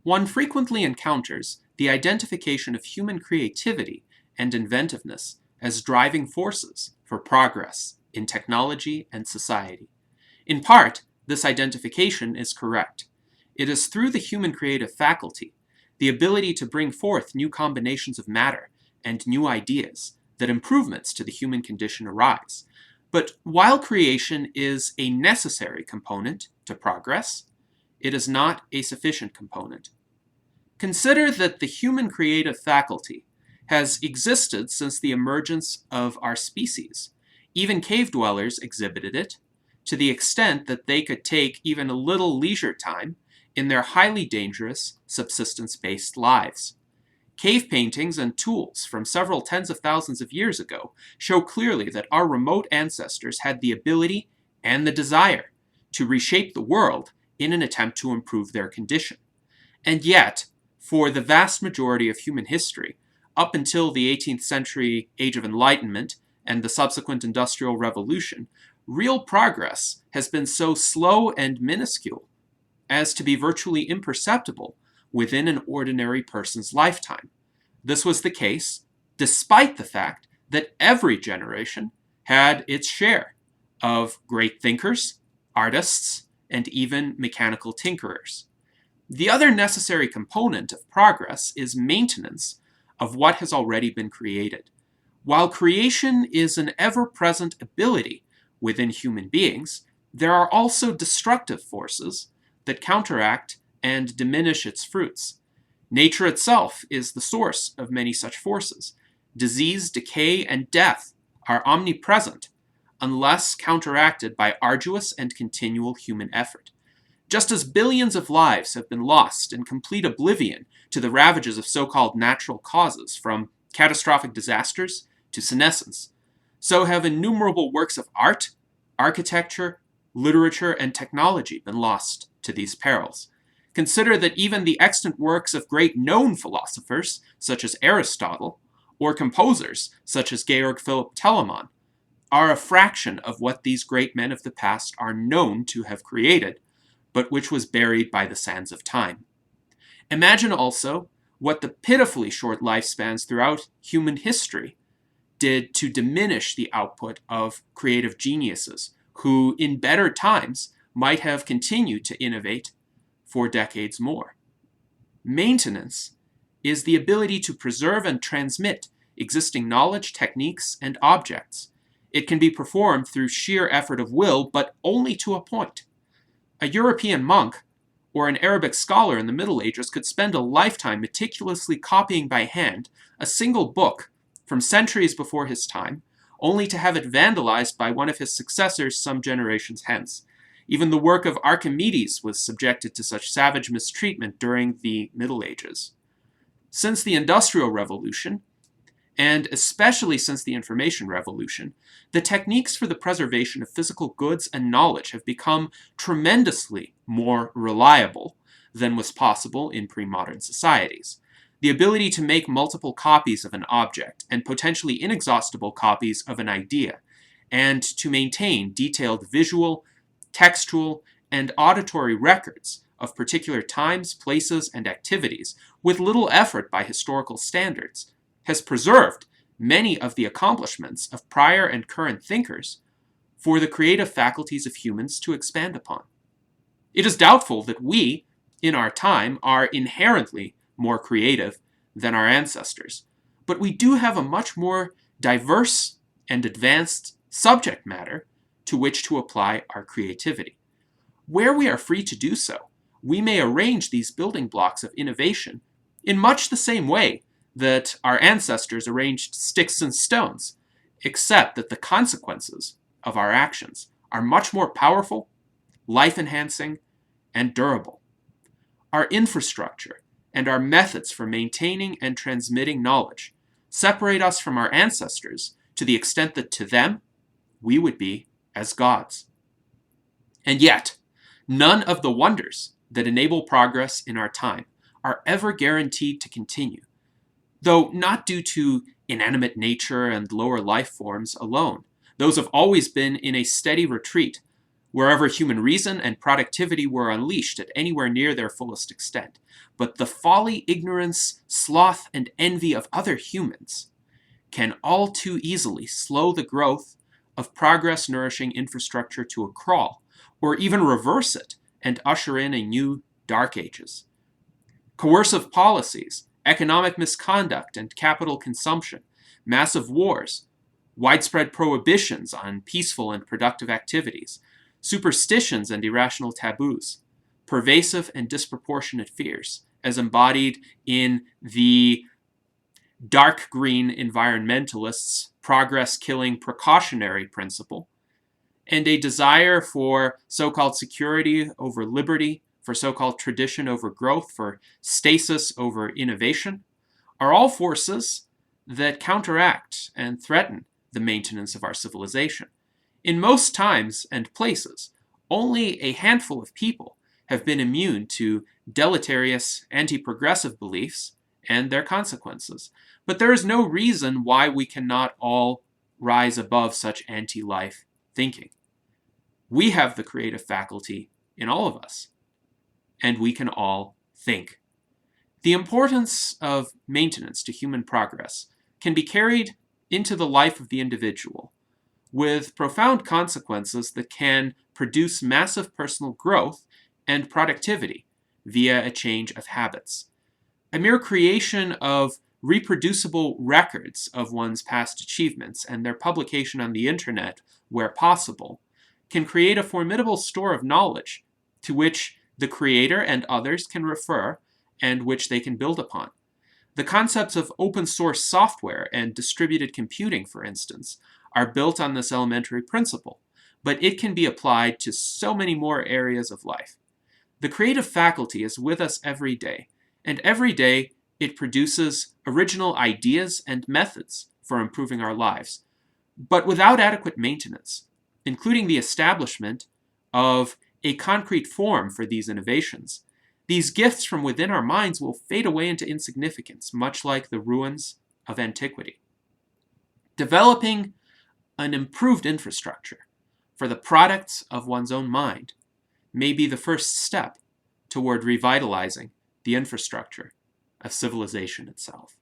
One frequently encounters the identification of human creativity and inventiveness as driving forces for progress in technology and society. In part, this identification is correct. It is through the human creative faculty, the ability to bring forth new combinations of matter and new ideas, that improvements to the human condition arise. But while creation is a necessary component to progress, it is not a sufficient component. Consider that the human creative faculty has existed since the emergence of our species. Even cave dwellers exhibited it, to the extent that they could take even a little leisure time in their highly dangerous subsistence-based lives. Cave paintings and tools from several tens of thousands of years ago show clearly that our remote ancestors had the ability and the desire to reshape the world in an attempt to improve their condition. And yet, for the vast majority of human history, up until the 18th century Age of Enlightenment and the subsequent Industrial Revolution, real progress has been so slow and minuscule as to be virtually imperceptible within an ordinary person's lifetime. This was the case despite the fact that every generation had its share of great thinkers, artists, and even mechanical tinkerers. The other necessary component of progress is maintenance of what has already been created. While creation is an ever-present ability within human beings, there are also destructive forces that counteract and diminish its fruits. Nature itself is the source of many such forces. Disease, decay, and death are omnipresent unless counteracted by arduous and continual human effort. Just as billions of lives have been lost in complete oblivion to the ravages of so-called natural causes, from catastrophic disasters to senescence, so have innumerable works of art, architecture, literature, and technology been lost to these perils. Consider that even the extant works of great known philosophers, such as Aristotle, or composers, such as Georg Philipp Telemann, are a fraction of what these great men of the past are known to have created, but which was buried by the sands of time. Imagine also what the pitifully short lifespans throughout human history did to diminish the output of creative geniuses who, in better times, might have continued to innovate for decades more. Maintenance is the ability to preserve and transmit existing knowledge, techniques, and objects. It can be performed through sheer effort of will, but only to a point. A European monk or an Arabic scholar in the Middle Ages could spend a lifetime meticulously copying by hand a single book from centuries before his time, only to have it vandalized by one of his successors some generations hence. Even the work of Archimedes was subjected to such savage mistreatment during the Middle Ages. Since the Industrial Revolution, and especially since the Information Revolution, the techniques for the preservation of physical goods and knowledge have become tremendously more reliable than was possible in pre-modern societies. The ability to make multiple copies of an object and potentially inexhaustible copies of an idea, and to maintain detailed visual, textual, and auditory records of particular times, places, and activities with little effort by historical standards, has preserved many of the accomplishments of prior and current thinkers for the creative faculties of humans to expand upon. It is doubtful that we, in our time, are inherently more creative than our ancestors, but we do have a much more diverse and advanced subject matter to which to apply our creativity. Where we are free to do so, we may arrange these building blocks of innovation in much the same way that our ancestors arranged sticks and stones, except that the consequences of our actions are much more powerful, life-enhancing, and durable. Our infrastructure and our methods for maintaining and transmitting knowledge separate us from our ancestors to the extent that to them, we would be as gods. And yet, none of the wonders that enable progress in our time are ever guaranteed to continue, though not due to inanimate nature and lower life forms alone. Those have always been in a steady retreat, wherever human reason and productivity were unleashed at anywhere near their fullest extent. But the folly, ignorance, sloth, and envy of other humans can all too easily slow the growth of progress-nourishing infrastructure to a crawl, or even reverse it and usher in a new dark ages. Coercive policies, economic misconduct and capital consumption, massive wars, widespread prohibitions on peaceful and productive activities, superstitions and irrational taboos, pervasive and disproportionate fears, as embodied in the dark green environmentalists' progress-killing precautionary principle, and a desire for so-called security over liberty, for so-called tradition over growth, for stasis over innovation, are all forces that counteract and threaten the maintenance of our civilization. In most times and places, only a handful of people have been immune to deleterious anti-progressive beliefs and their consequences. But there is no reason why we cannot all rise above such anti-life thinking. We have the creative faculty in all of us, and we can all think. The importance of maintenance to human progress can be carried into the life of the individual, with profound consequences that can produce massive personal growth and productivity via a change of habits. A mere creation of reproducible records of one's past achievements and their publication on the internet where possible can create a formidable store of knowledge to which the creator and others can refer and which they can build upon. The concepts of open source software and distributed computing, for instance, are built on this elementary principle, but it can be applied to so many more areas of life. The creative faculty is with us every day, and every day it produces original ideas and methods for improving our lives. But without adequate maintenance, including the establishment of a concrete form for these innovations, these gifts from within our minds will fade away into insignificance, much like the ruins of antiquity. Developing an improved infrastructure for the products of one's own mind may be the first step toward revitalizing the infrastructure of civilization itself.